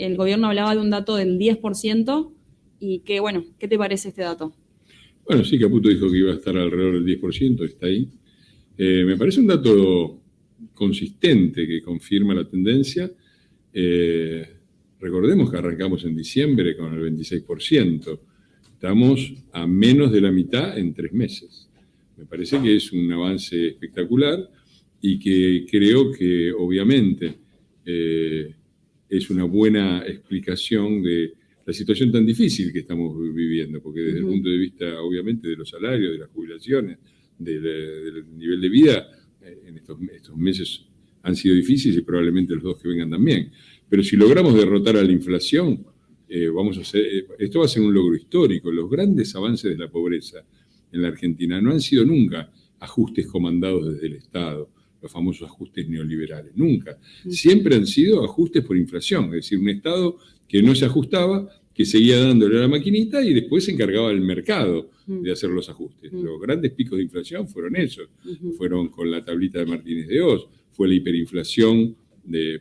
El gobierno hablaba de un dato del 10% y que, bueno, ¿qué te parece este dato? Bueno, sí, Caputo dijo que iba a estar alrededor del 10%, está ahí. Me parece un dato consistente que confirma la tendencia. Recordemos que arrancamos en diciembre con el 26%. Estamos a menos de la mitad en 3 meses. Me parece que es un avance espectacular y que creo que obviamente es una buena explicación de la situación tan difícil que estamos viviendo, porque desde el punto de vista obviamente de los salarios, de las jubilaciones, del nivel de vida, en estos meses han sido difíciles y probablemente los 2 que vengan también. Pero si logramos derrotar a la inflación, esto va a ser un logro histórico. Los grandes avances de la pobreza en la Argentina no han sido nunca ajustes comandados desde el Estado, los famosos ajustes neoliberales, nunca. Siempre han sido ajustes por inflación, es decir, un Estado que no se ajustaba, que seguía dándole a la maquinita y después se encargaba el mercado de hacer los ajustes. Los grandes picos de inflación fueron esos, fueron con la tablita de Martínez de Oz, fue la hiperinflación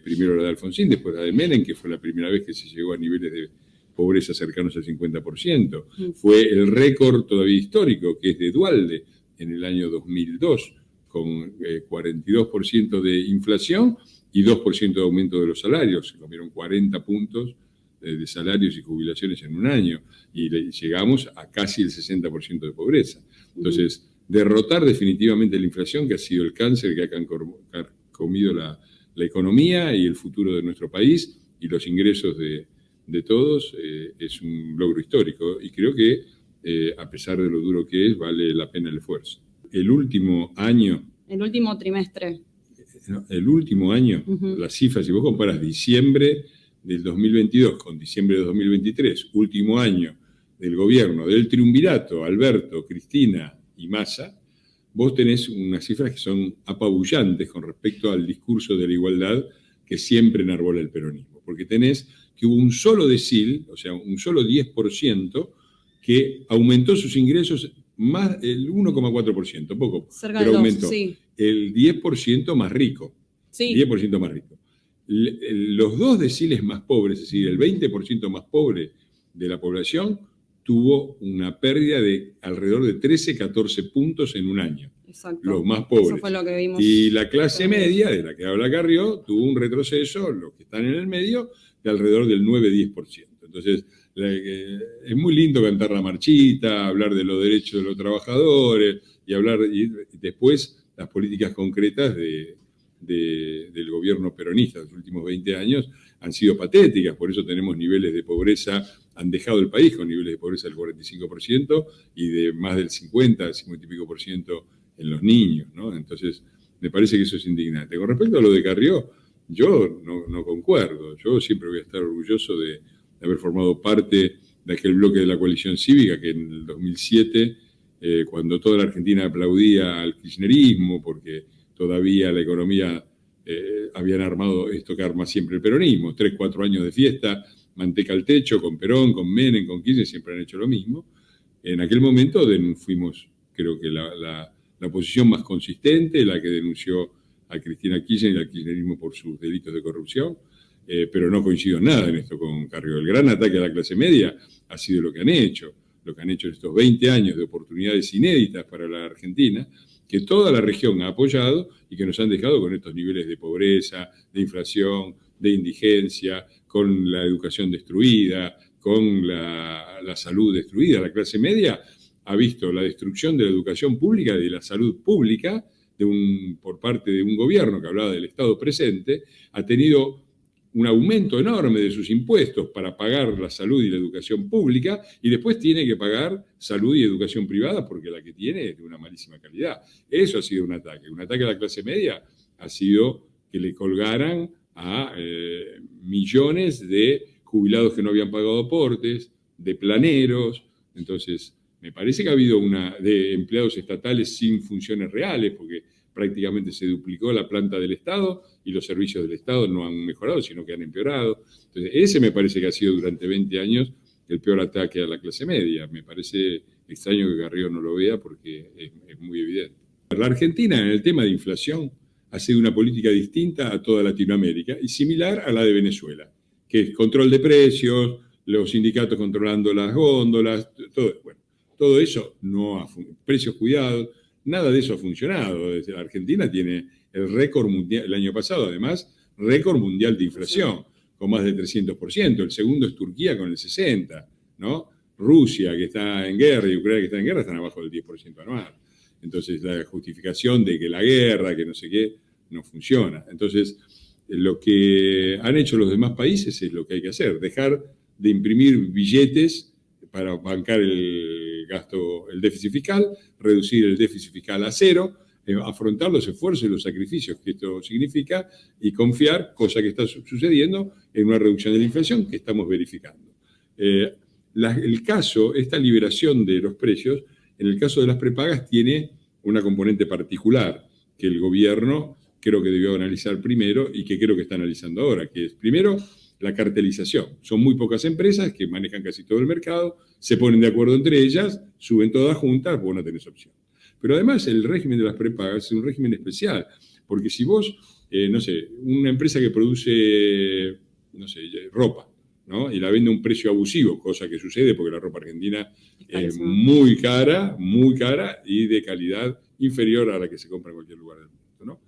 primero la de Alfonsín, después la de Menem, que fue la primera vez que se llegó a niveles de pobreza cercanos al 50%. Fue el récord todavía histórico, que es de Duhalde, en el año 2002, con 42% de inflación y 2% de aumento de los salarios. Se comieron 40 puntos de salarios y jubilaciones en un año y llegamos a casi el 60% de pobreza. Entonces, derrotar definitivamente la inflación, que ha sido el cáncer que ha comido la economía y el futuro de nuestro país y los ingresos de todos, es un logro histórico y creo que a pesar de lo duro que es, vale la pena el esfuerzo. El último año... El último trimestre. El último año, las cifras, si vos comparas diciembre del 2022 con diciembre de 2023, último año del gobierno del triunvirato, Alberto, Cristina y Massa, vos tenés unas cifras que son apabullantes con respecto al discurso de la igualdad que siempre enarbola el peronismo. Porque tenés que hubo un solo decil, o sea, un solo 10%, que aumentó sus ingresos más el 1,4%, poco, cerca pero de aumentó. 2, sí. El 10% más rico. Sí. 10% más rico. Los 2 deciles más pobres, es decir, el 20% más pobre de la población, tuvo una pérdida de alrededor de 13, 14 puntos en un año. Exacto. Los más pobres. Eso fue lo que vimos. Y la clase media, de la que habla Carrió, tuvo un retroceso, los que están en el medio, de alrededor del 9-10%. Entonces, es muy lindo cantar la marchita, hablar de los derechos de los trabajadores y después las políticas concretas del gobierno peronista de los últimos 20 años han sido patéticas, por eso tenemos niveles de pobreza, han dejado el país con niveles de pobreza del 45% y de más del 50 y pico por ciento en los niños, ¿no? Entonces, me parece que eso es indignante. Con respecto a lo de Carrió, yo no concuerdo. Yo siempre voy a estar orgulloso de haber formado parte de aquel bloque de la coalición cívica que en el 2007, cuando toda la Argentina aplaudía al kirchnerismo, porque todavía la economía habían armado esto que arma siempre el peronismo, 3, 4 años de fiesta, manteca al techo, con Perón, con Menem, con Kirchner, siempre han hecho lo mismo. En aquel momento fuimos, creo que la posición más consistente, la que denunció a Cristina Kirchner y al kirchnerismo por sus delitos de corrupción, pero no coincido en nada en esto con Carrió. El gran ataque a la clase media ha sido lo que han hecho en estos 20 años de oportunidades inéditas para la Argentina, que toda la región ha apoyado y que nos han dejado con estos niveles de pobreza, de inflación, de indigencia, con la educación destruida, con la salud destruida. La clase media ha visto la destrucción de la educación pública y de la salud pública por parte de un gobierno que hablaba del Estado presente, ha tenido un aumento enorme de sus impuestos para pagar la salud y la educación pública y después tiene que pagar salud y educación privada porque la que tiene es de una malísima calidad. Eso ha sido un ataque. Un ataque a la clase media ha sido que le colgaran a millones de jubilados que no habían pagado aportes, de planeros. Entonces, me parece que ha habido de empleados estatales sin funciones reales, porque prácticamente se duplicó la planta del Estado y los servicios del Estado no han mejorado, sino que han empeorado. Entonces, ese me parece que ha sido durante 20 años el peor ataque a la clase media. Me parece extraño que Carrió no lo vea porque es muy evidente. La Argentina, en el tema de inflación, ha sido una política distinta a toda Latinoamérica y similar a la de Venezuela, que es control de precios, los sindicatos controlando las góndolas, todo eso no ha funcionado. Precios cuidados, nada de eso ha funcionado. La Argentina tiene el récord mundial, el año pasado además, récord mundial de inflación, con más de 300%. El segundo es Turquía con el 60%, ¿no? Rusia, que está en guerra, y Ucrania, que está en guerra, están abajo del 10% anual. Entonces, la justificación de que la guerra, que no sé qué, no funciona. Entonces, lo que han hecho los demás países es lo que hay que hacer, dejar de imprimir billetes para bancar el gasto, el déficit fiscal, reducir el déficit fiscal a cero, afrontar los esfuerzos y los sacrificios que esto significa y confiar, cosa que está sucediendo, en una reducción de la inflación que estamos verificando. El caso, esta liberación de los precios, en el caso de las prepagas, tiene una componente particular que el gobierno creo que debió analizar primero y que creo que está analizando ahora, que es, primero, la cartelización. Son muy pocas empresas que manejan casi todo el mercado, se ponen de acuerdo entre ellas, suben todas juntas, vos no tenés opción. Pero además el régimen de las prepagas es un régimen especial, porque si vos, no sé, una empresa que produce, no sé, ropa, ¿no? Y la vende a un precio abusivo, cosa que sucede porque la ropa argentina es muy cara y de calidad inferior a la que se compra en cualquier lugar del mundo, ¿no?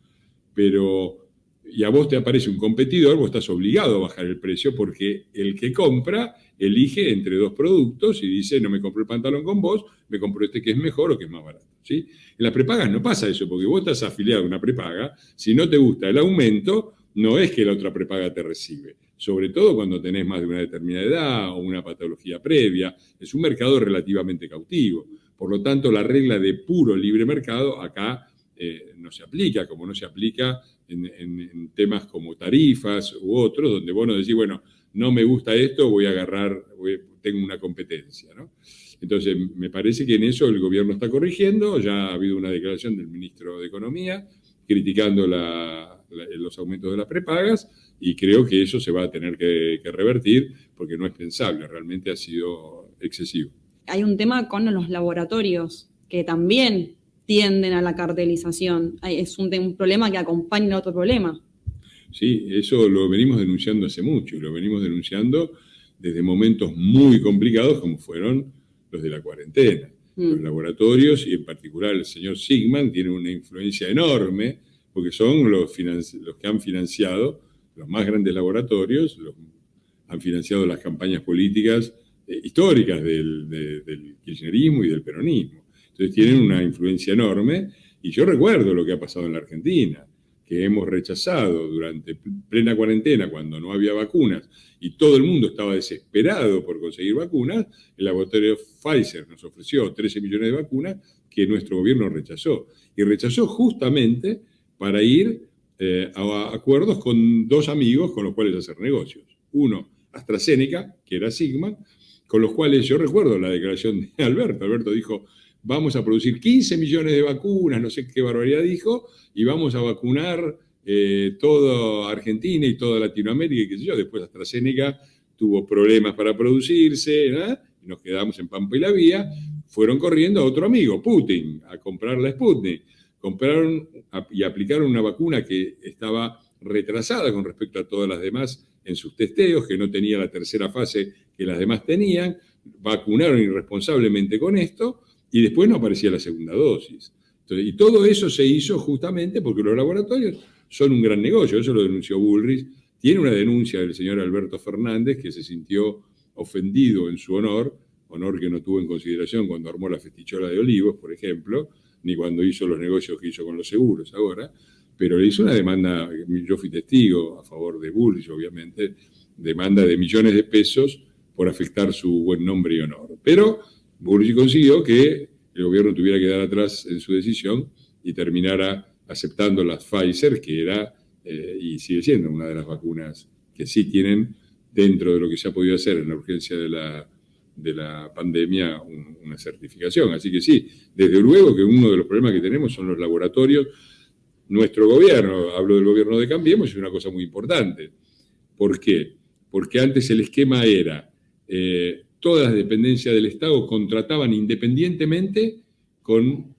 Pero, y a vos te aparece un competidor, vos estás obligado a bajar el precio porque el que compra elige entre dos productos y dice, no me compro el pantalón con vos, me compro este que es mejor o que es más barato, ¿sí? En las prepagas no pasa eso, porque vos estás afiliado a una prepaga, si no te gusta el aumento, no es que la otra prepaga te recibe, sobre todo cuando tenés más de una determinada edad o una patología previa, es un mercado relativamente cautivo. Por lo tanto, la regla de puro libre mercado acá no se aplica, como no se aplica en temas como tarifas u otros, donde vos no decís, bueno, no me gusta esto, voy a agarrar, tengo una competencia, ¿no? Entonces, me parece que en eso el gobierno está corrigiendo, ya ha habido una declaración del ministro de Economía criticando los aumentos de las prepagas, y creo que eso se va a tener que revertir, porque no es pensable, realmente ha sido excesivo. Hay un tema con los laboratorios, que también tienden a la cartelización. Es un problema que acompaña a otro problema. Sí, eso lo venimos denunciando hace mucho, y lo venimos denunciando desde momentos muy complicados como fueron los de la cuarentena. Los laboratorios, y en particular el señor Sigman, tiene una influencia enorme, porque son los que han financiado los más grandes laboratorios, han financiado las campañas políticas históricas del kirchnerismo y del peronismo. Entonces tienen una influencia enorme, y yo recuerdo lo que ha pasado en la Argentina, que hemos rechazado durante plena cuarentena, cuando no había vacunas, y todo el mundo estaba desesperado por conseguir vacunas. El laboratorio Pfizer nos ofreció 13 millones de vacunas que nuestro gobierno rechazó. Y rechazó justamente para ir a acuerdos con dos amigos con los cuales hacer negocios. Uno, AstraZeneca, que era Sigma, con los cuales yo recuerdo la declaración de Alberto. Alberto dijo, vamos a producir 15 millones de vacunas, no sé qué barbaridad dijo, y vamos a vacunar toda Argentina y toda Latinoamérica, y qué sé yo. Después AstraZeneca tuvo problemas para producirse, ¿eh? Y nos quedamos en Pampa y la Vía. Fueron corriendo a otro amigo, Putin, a comprar la Sputnik. Compraron y aplicaron una vacuna que estaba retrasada con respecto a todas las demás en sus testeos, que no tenía la tercera fase que las demás tenían. Vacunaron irresponsablemente con esto, y después no aparecía la segunda dosis. Entonces, y todo eso se hizo justamente porque los laboratorios son un gran negocio. Eso lo denunció Bullrich. Tiene una denuncia del señor Alberto Fernández, que se sintió ofendido en su honor que no tuvo en consideración cuando armó la festichola de Olivos, por ejemplo, ni cuando hizo los negocios que hizo con los seguros ahora, pero le hizo una demanda, yo fui testigo a favor de Bullrich, obviamente, demanda de millones de pesos por afectar su buen nombre y honor. Pero Bullrich consiguió que el gobierno tuviera que dar atrás en su decisión y terminara aceptando las Pfizer, que era y sigue siendo una de las vacunas que sí tienen, dentro de lo que se ha podido hacer en la urgencia de la pandemia, una certificación. Así que sí, desde luego que uno de los problemas que tenemos son los laboratorios. Nuestro gobierno, hablo del gobierno de Cambiemos, es una cosa muy importante. ¿Por qué? Porque antes el esquema era todas las dependencias del Estado contrataban independientemente con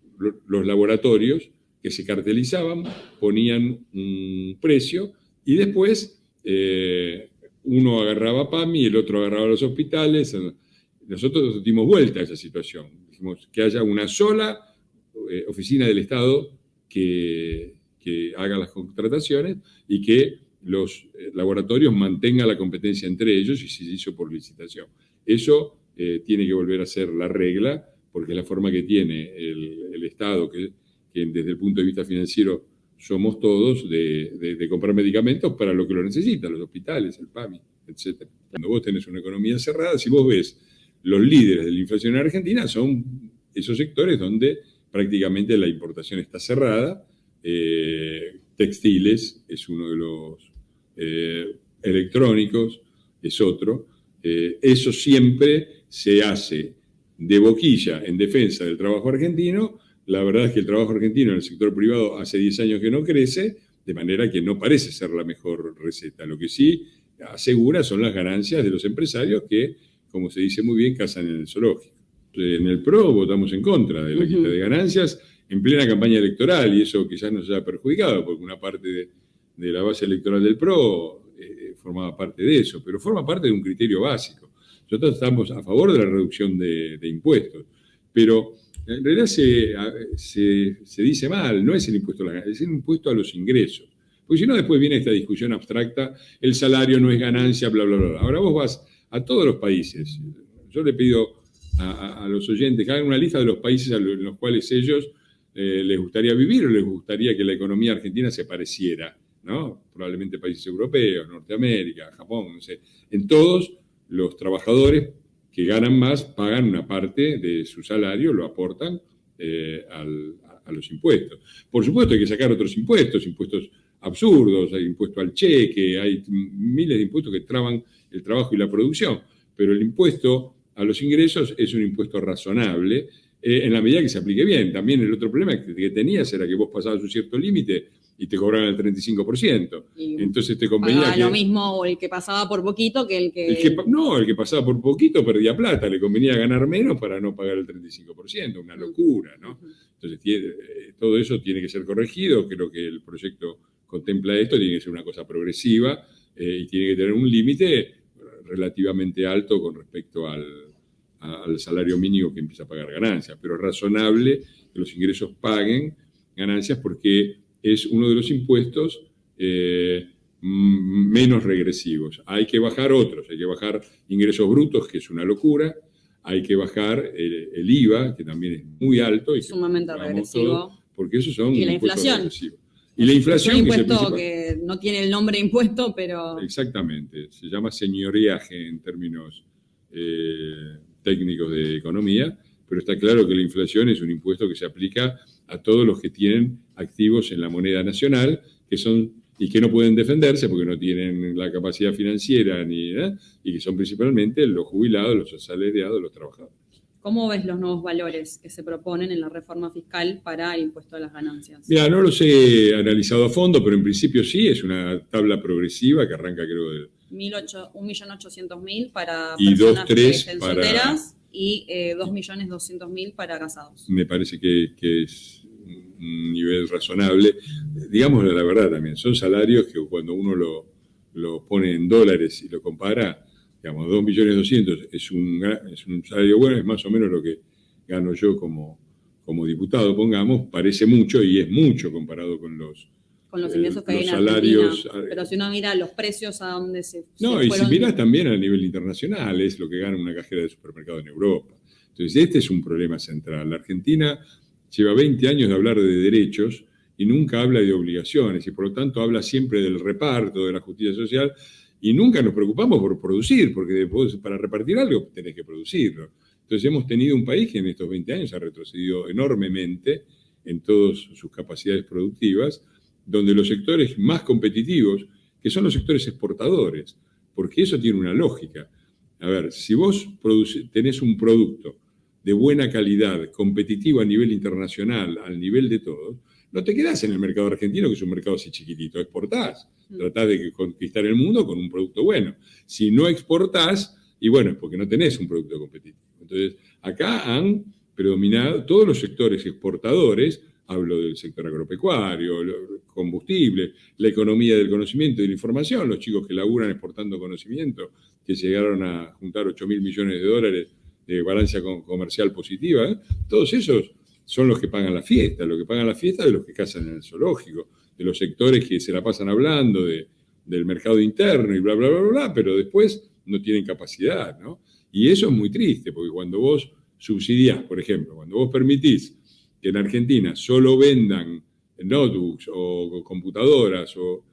los laboratorios que se cartelizaban, ponían un precio y después uno agarraba PAMI, el otro agarraba los hospitales. Nosotros dimos vuelta a esa situación. Dijimos que haya una sola oficina del Estado que haga las contrataciones y que los laboratorios mantengan la competencia entre ellos, y se hizo por licitación. Eso tiene que volver a ser la regla, porque es la forma que tiene el Estado, que desde el punto de vista financiero somos todos, de comprar medicamentos para lo que lo necesitan, los hospitales, el PAMI, etc. Cuando vos tenés una economía cerrada, si vos ves los líderes de la inflación en Argentina, son esos sectores donde prácticamente la importación está cerrada. Textiles es uno de los, electrónicos es otro. Eso siempre se hace de boquilla en defensa del trabajo argentino. La verdad es que el trabajo argentino en el sector privado hace 10 años que no crece, de manera que no parece ser la mejor receta. Lo que sí asegura son las ganancias de los empresarios que, como se dice muy bien, cazan en el zoológico. En el PRO votamos en contra de la quita de ganancias en plena campaña electoral, y eso quizás nos haya perjudicado, porque una parte de la base electoral del PRO formaba parte de eso, pero forma parte de un criterio básico. Nosotros estamos a favor de la reducción de impuestos, pero en realidad se dice mal, no es el impuesto a la ganancia, es el impuesto a los ingresos. Porque si no, después viene esta discusión abstracta, el salario no es ganancia, bla, bla, bla. Ahora vos vas a todos los países. Yo le pido a los oyentes que hagan una lista de los países en los cuales ellos les gustaría vivir, o les gustaría que la economía argentina se pareciera, ¿no? Probablemente países europeos, Norteamérica, Japón, no sé. En todos, los trabajadores que ganan más pagan una parte de su salario, lo aportan a los impuestos. Por supuesto hay que sacar otros impuestos absurdos, hay impuesto al cheque, hay miles de impuestos que traban el trabajo y la producción, pero el impuesto a los ingresos es un impuesto razonable en la medida que se aplique bien. También el otro problema que tenías era que vos pasabas un cierto límite y te cobraban el 35%. Y entonces te convenía lo mismo, o el que pasaba por poquito que el que... No, el que pasaba por poquito perdía plata, le convenía ganar menos para no pagar el 35%, una locura, ¿no? Entonces todo eso tiene que ser corregido. Creo que el proyecto contempla esto, tiene que ser una cosa progresiva y tiene que tener un límite relativamente alto con respecto al salario mínimo que empieza a pagar ganancias, pero es razonable que los ingresos paguen ganancias porque es uno de los impuestos menos regresivos. Hay que bajar otros, hay que bajar ingresos brutos, que es una locura, hay que bajar el IVA, que también es muy alto. Y sumamente regresivo. Porque esos son y la inflación. Regresivos. Y la inflación, es un impuesto que no tiene el nombre de impuesto, pero... Exactamente, se llama señoriaje en términos técnicos de economía, pero está claro que la inflación es un impuesto que se aplica a todos los que tienen activos en la moneda nacional, y que no pueden defenderse porque no tienen la capacidad financiera, y que son principalmente los jubilados, los asalariados, los trabajadores. ¿Cómo ves los nuevos valores que se proponen en la reforma fiscal para el impuesto a las ganancias? Mira, no los he analizado a fondo, pero en principio sí, es una tabla progresiva que arranca, creo, de 1.800.000 para y personas que estén para solteras y 2.200.000 para casados. Me parece que es un nivel razonable. Digamos la verdad también, son salarios que cuando uno lo pone en dólares y lo compara, digamos, 2.200.000 es un salario bueno, es más o menos lo que gano yo como diputado, pongamos, parece mucho y es mucho comparado con los ingresos que hay en salarios. Argentina. Pero si uno mira los precios a donde se y si miras también a nivel internacional, es lo que gana una cajera de supermercado en Europa. Entonces, este es un problema central. La Argentina lleva 20 años de hablar de derechos y nunca habla de obligaciones, y por lo tanto habla siempre del reparto, de la justicia social, y nunca nos preocupamos por producir, porque para repartir algo tenés que producirlo. Entonces hemos tenido un país que en estos 20 años ha retrocedido enormemente en todas sus capacidades productivas, donde los sectores más competitivos, que son los sectores exportadores, porque eso tiene una lógica. A ver, si vos tenés un producto de buena calidad, competitivo a nivel internacional, al nivel de todos, no te quedás en el mercado argentino, que es un mercado así chiquitito, exportás. Tratás de conquistar el mundo con un producto bueno. Si no exportás, y bueno, es porque no tenés un producto competitivo. Entonces, acá han predominado, todos los sectores exportadores hablo del sector agropecuario, combustible, la economía del conocimiento y de la información, los chicos que laburan exportando conocimiento, que llegaron a juntar 8.000 millones de dólares de balanza comercial positiva, ¿eh? Todos esos son los que pagan la fiesta, los que pagan la fiesta de los que cazan en el zoológico, de los sectores que se la pasan hablando del mercado interno y bla, bla, bla, bla, pero después no tienen capacidad, ¿no? Y eso es muy triste, porque cuando vos subsidiás, por ejemplo, cuando vos permitís que en Argentina solo vendan notebooks o computadoras o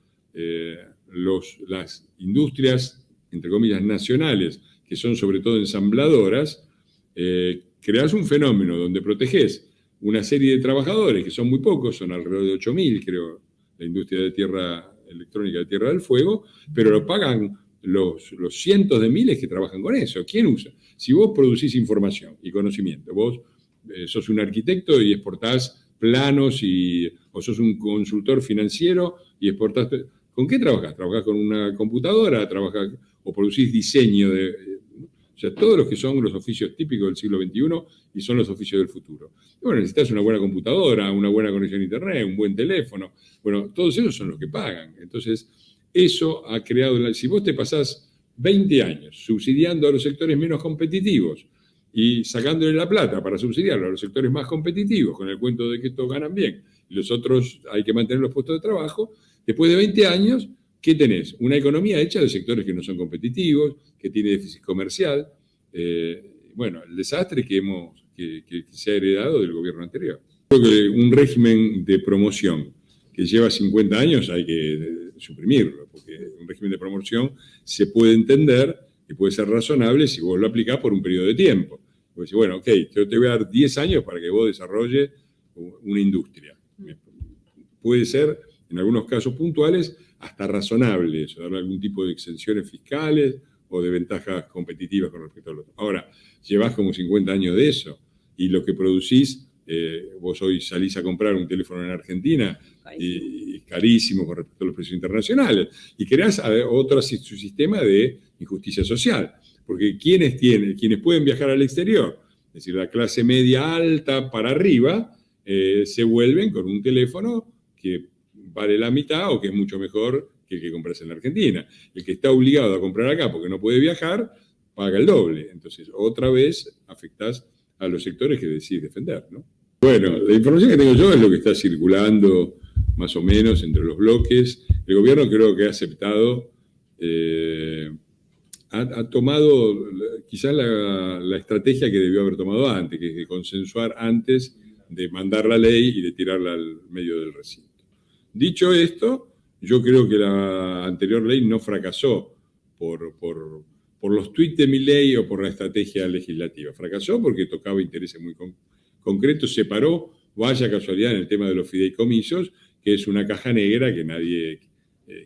las industrias, entre comillas, nacionales, que son sobre todo ensambladoras, creás un fenómeno donde protegés una serie de trabajadores, que son muy pocos, son alrededor de 8.000, creo, la industria de tierra electrónica de Tierra del Fuego, pero lo pagan los cientos de miles que trabajan con eso. ¿Quién usa? Si vos producís información y conocimiento, vos sos un arquitecto y exportás planos o sos un consultor financiero y exportás... ¿Con qué trabajás? ¿Trabajás con una computadora? ¿Trabajás o producís diseño o sea, todos los que son los oficios típicos del siglo XXI y son los oficios del futuro. Y bueno, necesitas una buena computadora, una buena conexión a internet, un buen teléfono. Bueno, todos esos son los que pagan. Entonces, eso ha creado... Si vos te pasás 20 años subsidiando a los sectores menos competitivos y sacándole la plata para subsidiarlo a los sectores más competitivos, con el cuento de que estos ganan bien y los otros hay que mantener los puestos de trabajo, después de 20 años... ¿Qué tenés? Una economía hecha de sectores que no son competitivos, que tiene déficit comercial. Bueno, el desastre que se ha heredado del gobierno anterior. Creo que un régimen de promoción que lleva 50 años hay que suprimirlo, porque un régimen de promoción se puede entender y puede ser razonable si vos lo aplicás por un periodo de tiempo. Porque bueno, ok, yo te voy a dar 10 años para que vos desarrolles una industria. Puede ser, en algunos casos puntuales, hasta razonable eso, darle algún tipo de exenciones fiscales o de ventajas competitivas con respecto a los otros. Ahora, llevas como 50 años de eso y lo que producís, vos hoy salís a comprar un teléfono en Argentina y es carísimo con respecto a los precios internacionales y creás otro sistema de injusticia social, porque quienes pueden viajar al exterior, es decir, la clase media alta para arriba, se vuelven con un teléfono que vale la mitad o que es mucho mejor que el que compras en la Argentina. El que está obligado a comprar acá porque no puede viajar, paga el doble. Entonces, otra vez afectás a los sectores que decís defender, ¿no? Bueno, la información que tengo yo es lo que está circulando más o menos entre los bloques. El gobierno creo que ha aceptado, ha tomado quizás la estrategia que debió haber tomado antes, que es de consensuar antes de mandar la ley y de tirarla al medio del recinto. Dicho esto, yo creo que la anterior ley no fracasó por los tuits de Milei o por la estrategia legislativa. Fracasó porque tocaba intereses muy concretos, se paró, vaya casualidad, en el tema de los fideicomisos, que es una caja negra que nadie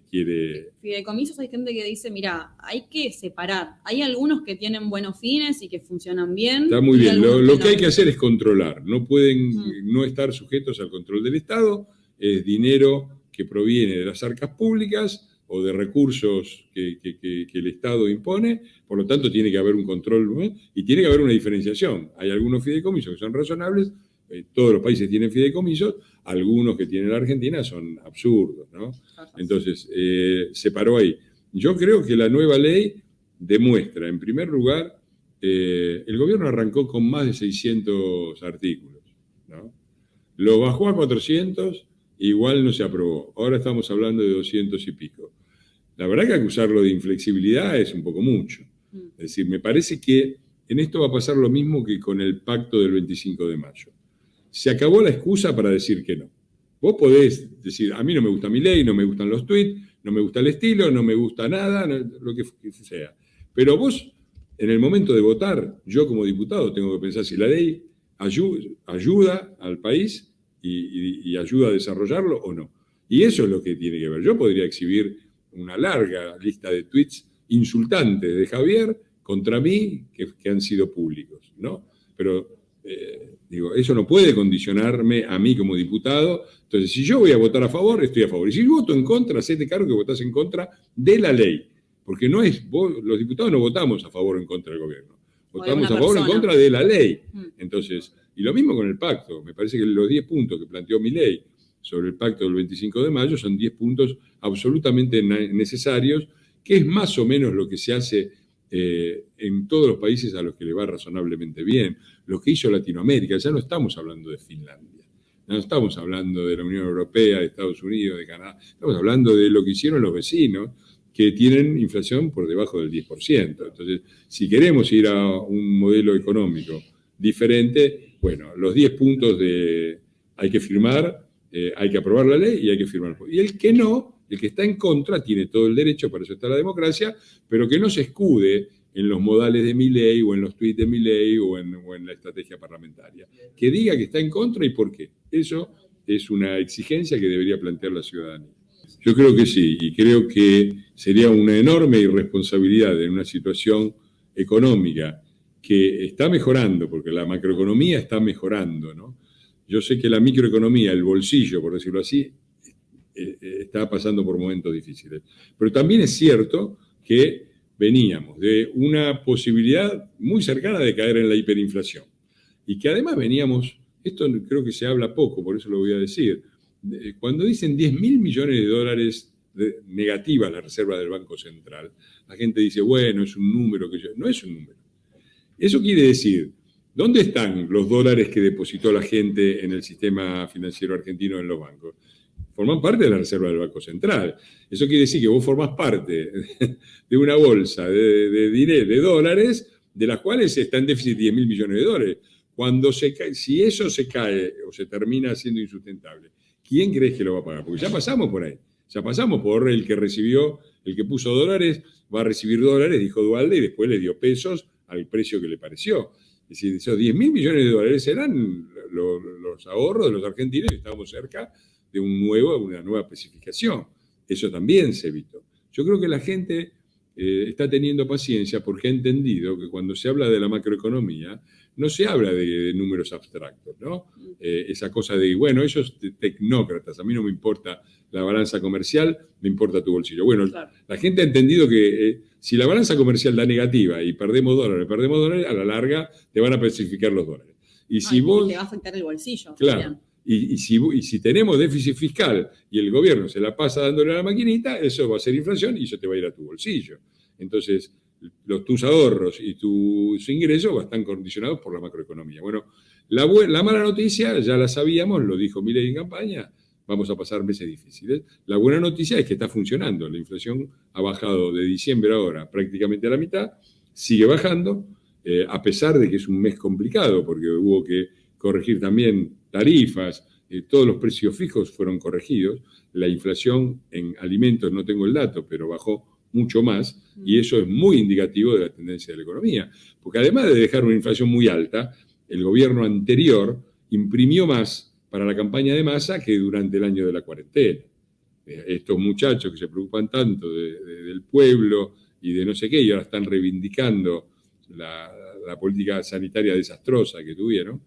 quiere... Fideicomisos hay gente que dice, mira, hay que separar. Hay algunos que tienen buenos fines y que funcionan bien. Está muy bien. Lo que hay que hacer es controlar. No pueden no estar sujetos al control del Estado. Es dinero que proviene de las arcas públicas o de recursos que el Estado impone, por lo tanto tiene que haber un control y tiene que haber una diferenciación. Hay algunos fideicomisos que son razonables, todos los países tienen fideicomisos, algunos que tiene la Argentina son absurdos, ¿no? Entonces, se paró ahí. Yo creo que la nueva ley demuestra, en primer lugar, el gobierno arrancó con más de 600 artículos, ¿no? Lo bajó a 400, igual no se aprobó. Ahora estamos hablando de 200 y pico. La verdad que acusarlo de inflexibilidad es un poco mucho. Es decir, me parece que en esto va a pasar lo mismo que con el pacto del 25 de mayo. Se acabó la excusa para decir que no. Vos podés decir, a mí no me gusta mi ley, no me gustan los tweets, no me gusta el estilo, no me gusta nada, lo que sea. Pero vos, en el momento de votar, yo como diputado tengo que pensar si la ley ayuda al país y ayuda a desarrollarlo o no. Y eso es lo que tiene que ver. Yo podría exhibir una larga lista de tweets insultantes de Javier contra mí que han sido públicos, ¿no? Pero, eso no puede condicionarme a mí como diputado. Entonces, si yo voy a votar a favor, estoy a favor. Y si voto en contra, hacete cargo que votás en contra de la ley. Porque no es los diputados no votamos a favor o en contra del gobierno. Votamos a favor o en contra de la ley. Entonces, Y lo mismo con el pacto. Me parece que los 10 puntos que planteó Milei sobre el pacto del 25 de mayo son 10 puntos absolutamente necesarios, que es más o menos lo que se hace en todos los países a los que le va razonablemente bien. Lo que hizo Latinoamérica, ya no estamos hablando de Finlandia, no estamos hablando de la Unión Europea, de Estados Unidos, de Canadá, estamos hablando de lo que hicieron los vecinos, que tienen inflación por debajo del 10%. Entonces, si queremos ir a un modelo económico diferente, bueno, los 10 puntos hay que firmar, hay que aprobar la ley y hay que firmar. Y el que no, el que está en contra, tiene todo el derecho, para eso está la democracia, pero que no se escude en los modales de Milei o en los tuits de Milei o en la estrategia parlamentaria. Que diga que está en contra y por qué. Eso es una exigencia que debería plantear la ciudadanía. Yo creo que sí, y creo que sería una enorme irresponsabilidad en una situación económica que está mejorando, porque la macroeconomía está mejorando, ¿no? Yo sé que la microeconomía, el bolsillo, por decirlo así, está pasando por momentos difíciles. Pero también es cierto que veníamos de una posibilidad muy cercana de caer en la hiperinflación. Y que además veníamos, esto creo que se habla poco, por eso lo voy a decir, cuando dicen 10.000 millones de dólares negativas la reserva del Banco Central, la gente dice, bueno, es un número que no es un número. Eso quiere decir, ¿dónde están los dólares que depositó la gente en el sistema financiero argentino en los bancos? Forman parte de la reserva del Banco Central. Eso quiere decir que vos formás parte de una bolsa de dinero, de dólares, de las cuales está en déficit 10.000 millones de dólares. Si eso se cae o se termina siendo insustentable, ¿quién crees que lo va a pagar? Porque ya pasamos por ahí. Ya pasamos por el que puso dólares, va a recibir dólares, dijo Duhalde, y después le dio pesos al precio que le pareció. Es decir, esos 10.000 millones de dólares eran los ahorros de los argentinos y estábamos cerca de una nueva especificación. Eso también se evitó. Yo creo que la gente está teniendo paciencia porque ha entendido que cuando se habla de la macroeconomía no se habla de números abstractos, ¿no? Esa cosa de, bueno, esos tecnócratas, a mí no me importa la balanza comercial, me importa tu bolsillo. Bueno, claro. La gente ha entendido que si la balanza comercial da negativa y perdemos dólares, a la larga te van a especificar los dólares. Y si vos... te va a afectar el bolsillo. Claro. Y si tenemos déficit fiscal y el gobierno se la pasa dándole a la maquinita, eso va a ser inflación y eso te va a ir a tu bolsillo. Entonces, tus ahorros y tus ingresos están condicionados por la macroeconomía. Bueno, la mala noticia, ya la sabíamos, lo dijo Milei en campaña, vamos a pasar meses difíciles. La buena noticia es que está funcionando. La inflación ha bajado de diciembre ahora prácticamente a la mitad, sigue bajando, a pesar de que es un mes complicado, porque hubo que corregir también tarifas, todos los precios fijos fueron corregidos, la inflación en alimentos, no tengo el dato, pero bajó mucho más, y eso es muy indicativo de la tendencia de la economía. Porque además de dejar una inflación muy alta, el gobierno anterior imprimió más para la campaña de masa que durante el año de la cuarentena. Estos muchachos que se preocupan tanto del pueblo y de no sé qué, y ahora están reivindicando la política sanitaria desastrosa que tuvieron,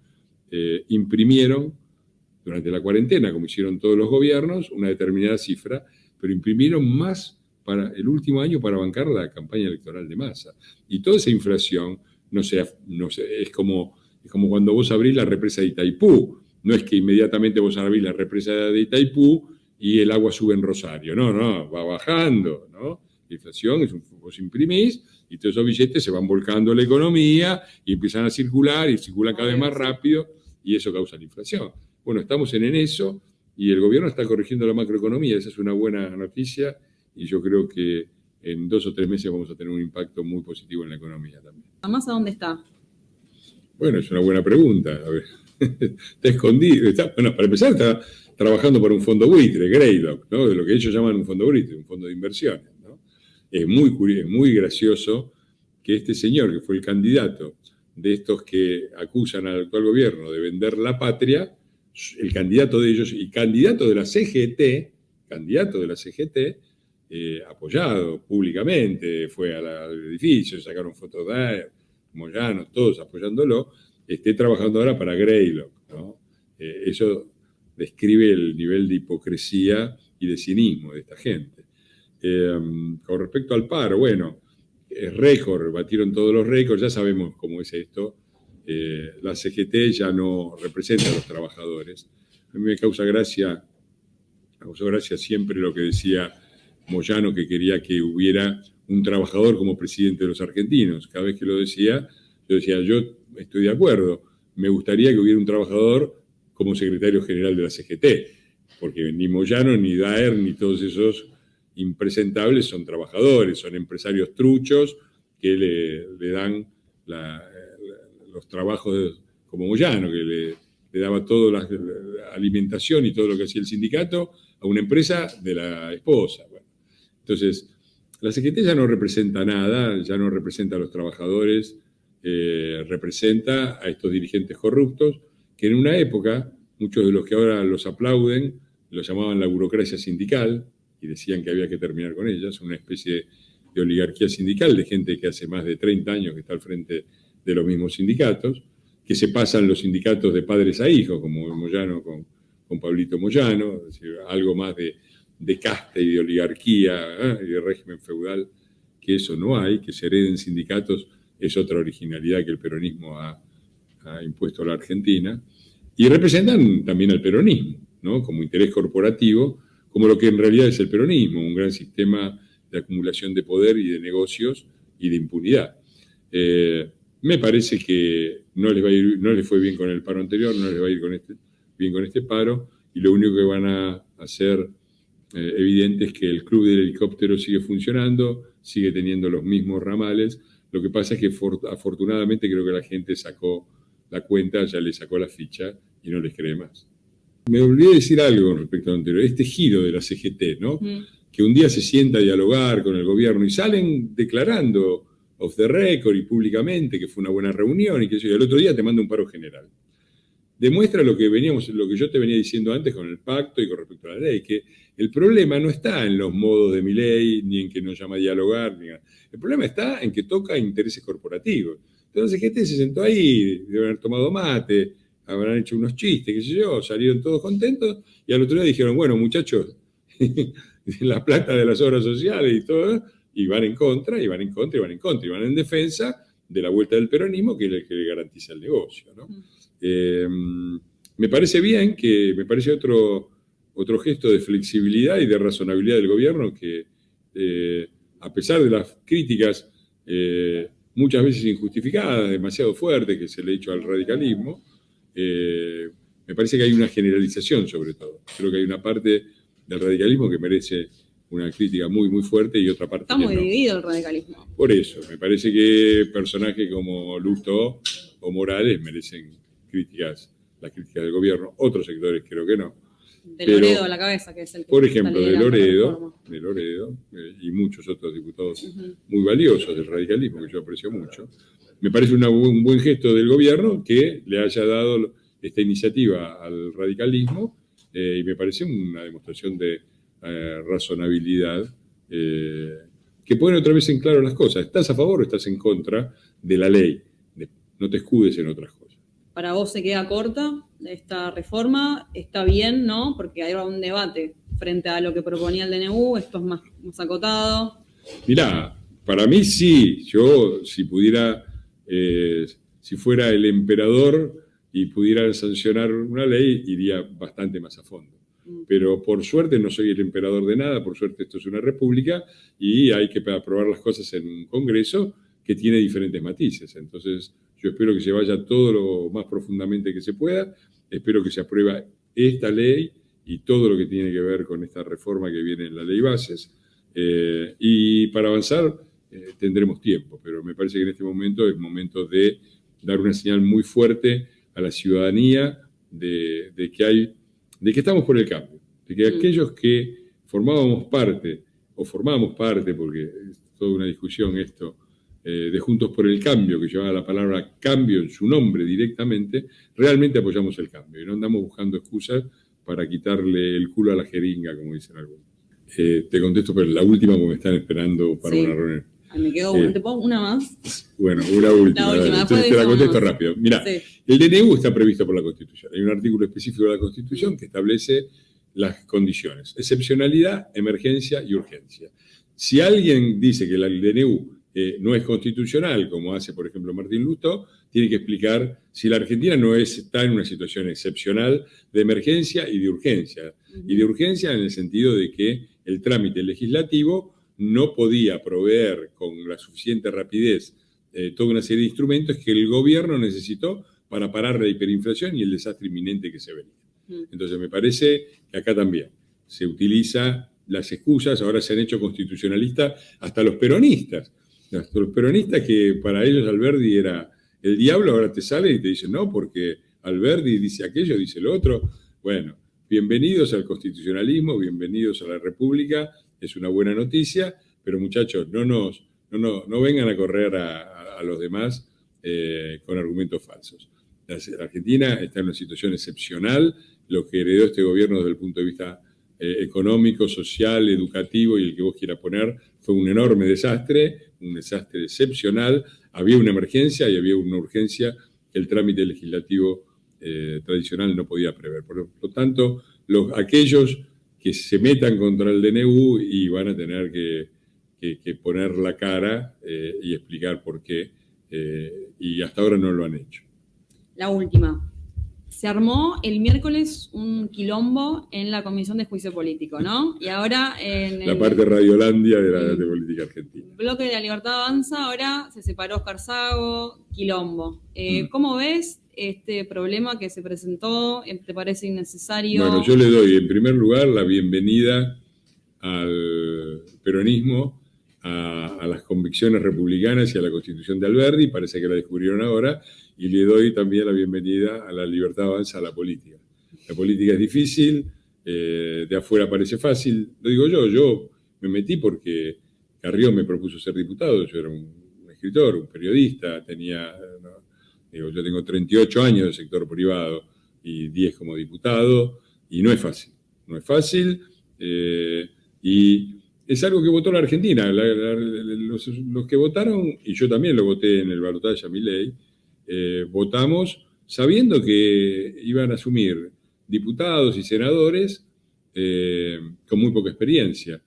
imprimieron durante la cuarentena, como hicieron todos los gobiernos, una determinada cifra, pero imprimieron más para el último año para bancar la campaña electoral de Massa. Y toda esa inflación es como cuando vos abrís la represa de Itaipú. No es que inmediatamente vos abrís la represa de Itaipú y el agua sube en Rosario. No, va bajando, ¿no? La inflación vos imprimís y todos esos billetes se van volcando a la economía y empiezan a circular y circulan cada vez más rápido y eso causa la inflación. Bueno, estamos en eso y el gobierno está corrigiendo la macroeconomía. Esa es una buena noticia. Y yo creo que en 2 o 3 meses vamos a tener un impacto muy positivo en la economía también. ¿Massa dónde está? Bueno, es una buena pregunta. A ver, está escondido. Bueno, para empezar, está trabajando para un fondo buitre, Greylock, ¿no? De lo que ellos llaman un fondo buitre, un fondo de inversiones, ¿no? Es muy gracioso que este señor, que fue el candidato de estos que acusan al actual gobierno de vender la patria, el candidato de ellos y candidato de la CGT, apoyado públicamente, fue al edificio, sacaron fotos de él, Moyano, todos apoyándolo, esté trabajando ahora para Greylock, ¿no? Eso describe el nivel de hipocresía y de cinismo de esta gente. Con respecto al paro, bueno, es récord, batieron todos los récords, ya sabemos cómo es esto. La CGT ya no representa a los trabajadores. A mí me causa gracia siempre lo que decía Moyano, que quería que hubiera un trabajador como presidente de los argentinos. Cada vez que lo decía, yo decía, yo estoy de acuerdo, me gustaría que hubiera un trabajador como secretario general de la CGT, porque ni Moyano, ni Daer, ni todos esos impresentables son trabajadores, son empresarios truchos que le dan los trabajos como Moyano, que le daba toda la alimentación y todo lo que hacía el sindicato a una empresa de la esposa. Bueno, entonces, la CGT ya no representa nada, ya no representa a los trabajadores, representa a estos dirigentes corruptos, que en una época, muchos de los que ahora los aplauden, los llamaban la burocracia sindical, y decían que había que terminar con ellas, una especie de oligarquía sindical, de gente que hace más de 30 años que está al frente de los mismos sindicatos, que se pasan los sindicatos de padres a hijos, como Moyano con Pablito Moyano, es decir, algo más de casta y de oligarquía y de régimen feudal, que eso no hay, que se hereden sindicatos es otra originalidad que el peronismo ha impuesto a la Argentina, y representan también al peronismo, ¿no? Como interés corporativo, como lo que en realidad es el peronismo, un gran sistema de acumulación de poder y de negocios y de impunidad. Me parece que no les fue bien con el paro anterior, no les va a ir bien con este paro, y lo único que van a hacer evidente es que el club del helicóptero sigue funcionando, sigue teniendo los mismos ramales. Lo que pasa es que afortunadamente creo que la gente sacó la cuenta, ya le sacó la ficha y no les cree más. Me olvidé decir algo con respecto a lo anterior, este giro de la CGT, ¿no? Que un día se sienta a dialogar con el gobierno y salen declarando off the record y públicamente que fue una buena reunión y que el otro día te manda un paro general. Demuestra lo que yo te venía diciendo antes con el pacto y con respecto a la ley, que el problema no está en los modos de mi ley, ni en que nos llama a dialogar, el problema está en que toca intereses corporativos. Entonces, gente se sentó ahí, deben haber tomado mate, habrán hecho unos chistes, qué sé yo, salieron todos contentos, y al otro día dijeron, bueno, muchachos, la plata de las obras sociales y todo, y van en contra, y van en contra, y van en contra, y van en defensa de la vuelta del peronismo, que es el que le garantiza el negocio, ¿no? Me parece bien, me parece otro gesto de flexibilidad y de razonabilidad del gobierno que, a pesar de las críticas muchas veces injustificadas, demasiado fuertes que se le ha hecho al radicalismo, me parece que hay una generalización sobre todo. Creo que hay una parte del radicalismo que merece una crítica muy, muy fuerte y otra parte está muy dividido el radicalismo. Por eso, me parece que personajes como Lustó o Morales merecen las críticas del gobierno, otros sectores creo que no. De Loredo a la cabeza, que es el que por ejemplo, de Loredo y muchos otros diputados muy valiosos del radicalismo, que yo aprecio mucho. Me parece un buen gesto del gobierno que le haya dado esta iniciativa al radicalismo y me parece una demostración de razonabilidad que pone otra vez en claro las cosas. ¿Estás a favor o estás en contra de la ley? No te escudes en otras cosas. Para vos se queda corta esta reforma, está bien, ¿no? Porque hay un debate frente a lo que proponía el DNU, esto es más acotado. Mirá, para mí sí, yo si pudiera, si fuera el emperador y pudiera sancionar una ley, iría bastante más a fondo. Pero por suerte no soy el emperador de nada, por suerte esto es una república y hay que aprobar las cosas en un congreso que tiene diferentes matices. Entonces, yo espero que se vaya todo lo más profundamente que se pueda, espero que se apruebe esta ley y todo lo que tiene que ver con esta reforma que viene en la ley bases. Y para avanzar tendremos tiempo, pero me parece que en este momento es momento de dar una señal muy fuerte a la ciudadanía de que estamos por el cambio, de que aquellos que formábamos parte, porque es toda una discusión esto, de Juntos por el Cambio, que llevaba la palabra cambio en su nombre directamente, realmente apoyamos el cambio y no andamos buscando excusas para quitarle el culo a la jeringa, como dicen algunos. Te contesto, pero la última porque me están esperando para una reunión. Me quedó ¿te pongo una más? Bueno, una última. Entonces te la contesto rápido. Mirá, el DNU está previsto por la Constitución. Hay un artículo específico de la Constitución que establece las condiciones: excepcionalidad, emergencia y urgencia. Si alguien dice que el DNU no es constitucional, como hace, por ejemplo, Martín Lustó, tiene que explicar si la Argentina no está en una situación excepcional de emergencia y de urgencia. Y de urgencia en el sentido de que el trámite legislativo no podía proveer con la suficiente rapidez toda una serie de instrumentos que el gobierno necesitó para parar la hiperinflación y el desastre inminente que se venía. Entonces me parece que acá también se utiliza las excusas, ahora se han hecho constitucionalistas hasta los peronistas. Hasta los peronistas que para ellos Alberdi era el diablo, ahora te salen y te dicen no, porque Alberdi dice aquello, dice lo otro. Bueno, bienvenidos al constitucionalismo, bienvenidos a la República, es una buena noticia, pero muchachos, no vengan a correr a los demás con argumentos falsos. La Argentina está en una situación excepcional, lo que heredó este gobierno desde el punto de vista económico, social, educativo y el que vos quieras poner, fue un enorme desastre, un desastre excepcional. Había una emergencia y había una urgencia que el trámite legislativo tradicional no podía prever. Por lo tanto, aquellos que se metan contra el DNU y van a tener que poner la cara y explicar por qué, y hasta ahora no lo han hecho. La última. Se armó el miércoles un quilombo en la Comisión de Juicio Político, ¿no? Y ahora en la parte Radiolandia de la política argentina. Bloque de la Libertad Avanza, ahora se separó Oscar Sago, quilombo. ¿Cómo ves este problema que se presentó? ¿Te parece innecesario? Bueno, yo le doy en primer lugar la bienvenida al peronismo, a las convicciones republicanas y a la Constitución de Alberdi, parece que la descubrieron ahora, y le doy también la bienvenida a la Libertad Avanza a la política. La política es difícil, de afuera parece fácil, lo digo yo me metí porque Carrió me propuso ser diputado, yo era un escritor, un periodista, yo tengo 38 años del sector privado y 10 como diputado, y no es fácil, y es algo que votó la Argentina. Los que votaron, y yo también lo voté en el balotaje a Milei, votamos sabiendo que iban a asumir diputados y senadores con muy poca experiencia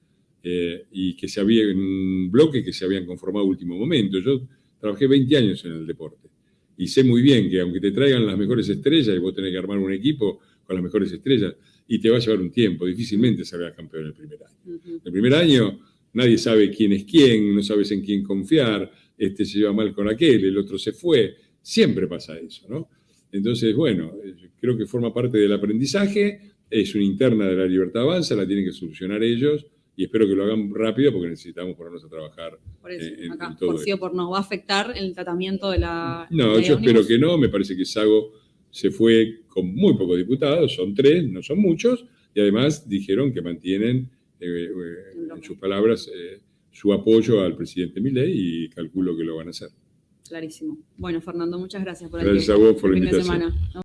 y que se había en un bloque que se habían conformado a último momento. Yo trabajé 20 años en el deporte y sé muy bien que aunque te traigan las mejores estrellas y vos tenés que armar un equipo con las mejores estrellas y te va a llevar un tiempo, difícilmente salgas campeón el primer año. El primer año nadie sabe quién es quién, no sabes en quién confiar, este se lleva mal con aquel, el otro se fue. Siempre pasa eso, ¿no? Entonces, bueno, creo que forma parte del aprendizaje, es una interna de la Libertad Avanza, la tienen que solucionar ellos y espero que lo hagan rápido porque necesitamos ponernos a trabajar por eso, en acá, todo por sí o por no. ¿Va a afectar el tratamiento de la... No, yo espero que no, me parece que Sago se fue con muy pocos diputados, son 3, no son muchos, y además dijeron que mantienen, en sus palabras, su apoyo al presidente Milei y calculo que lo van a hacer. Clarísimo. Bueno, Fernando, muchas gracias por el tiempo. Gracias a vos por la invitación.